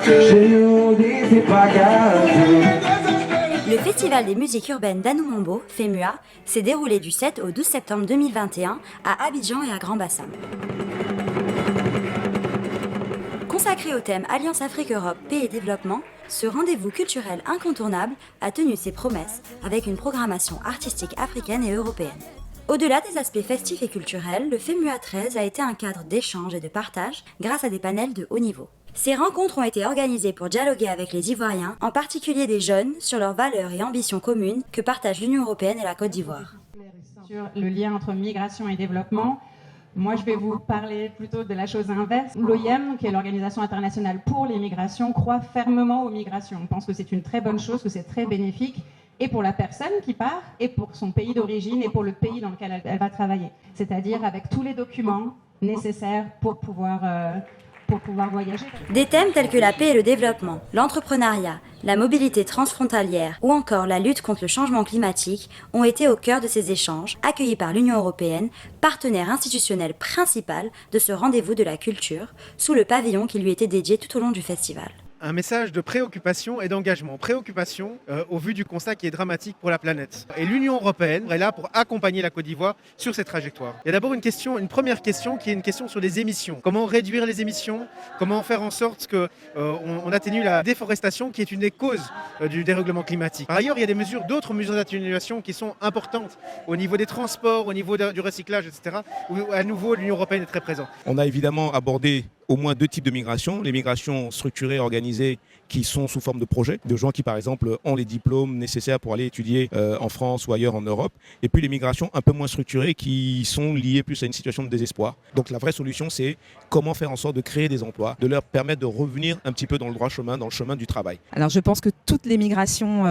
Le Festival des musiques urbaines d'Anoumombo, FEMUA, s'est déroulé du 7 au 12 septembre 2021 à Abidjan et à Grand-Bassam. Consacré au thème Alliance Afrique-Europe, paix et développement, ce rendez-vous culturel incontournable a tenu ses promesses avec une programmation artistique africaine et européenne. Au-delà des aspects festifs et culturels, le FEMUA 13 a été un cadre d'échange et de partage grâce à des panels de haut niveau. Ces rencontres ont été organisées pour dialoguer avec les Ivoiriens, en particulier des jeunes, sur leurs valeurs et ambitions communes que partagent l'Union européenne et la Côte d'Ivoire. Sur le lien entre migration et développement, moi je vais vous parler plutôt de la chose inverse. L'OIM, qui est l'Organisation internationale pour les migrations, croit fermement aux migrations. On pense que c'est une très bonne chose, que c'est très bénéfique, et pour la personne qui part, et pour son pays d'origine, et pour le pays dans lequel elle va travailler. C'est-à-dire avec tous les documents nécessaires pour pouvoir voyager. Des thèmes tels que la paix et le développement, l'entrepreneuriat, la mobilité transfrontalière ou encore la lutte contre le changement climatique ont été au cœur de ces échanges, accueillis par l'Union européenne, partenaire institutionnel principal de ce rendez-vous de la culture, sous le pavillon qui lui était dédié tout au long du festival. Un message de préoccupation et d'engagement. Préoccupation au vu du constat qui est dramatique pour la planète. Et l'Union européenne est là pour accompagner la Côte d'Ivoire sur cette trajectoire. Il y a d'abord une première question qui est une question sur les émissions. Comment réduire les émissions? Comment faire en sorte qu'on atténue la déforestation qui est une des causes du dérèglement climatique. Par ailleurs, il y a d'autres mesures d'atténuation qui sont importantes au niveau des transports, au niveau du recyclage, etc. Où à nouveau l'Union européenne est très présente. On a évidemment abordé au moins deux types de migration. Les migrations structurées, organisées, qui sont sous forme de projets, de gens qui par exemple ont les diplômes nécessaires pour aller étudier en France ou ailleurs en Europe. Et puis les migrations un peu moins structurées qui sont liées plus à une situation de désespoir. Donc la vraie solution, c'est comment faire en sorte de créer des emplois, de leur permettre de revenir un petit peu dans le droit chemin, dans le chemin du travail. Alors je pense que toutes les migrations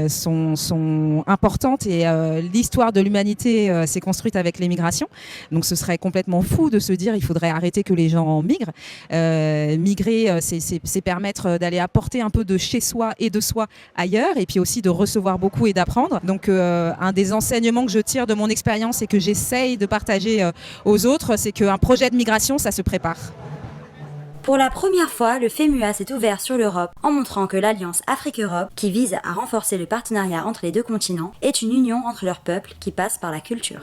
sont importantes et l'histoire de l'humanité s'est construite avec les migrations. Donc ce serait complètement fou de se dire il faudrait arrêter que les gens migrent. Migrer, c'est permettre d'aller apporter un peu de chez soi et de soi ailleurs et puis aussi de recevoir beaucoup et d'apprendre. Donc un des enseignements que je tire de mon expérience et que j'essaye de partager aux autres, c'est qu'un projet de migration, ça se prépare. Pour la première fois, le FEMUA s'est ouvert sur l'Europe en montrant que l'Alliance Afrique-Europe, qui vise à renforcer le partenariat entre les deux continents, est une union entre leurs peuples qui passe par la culture.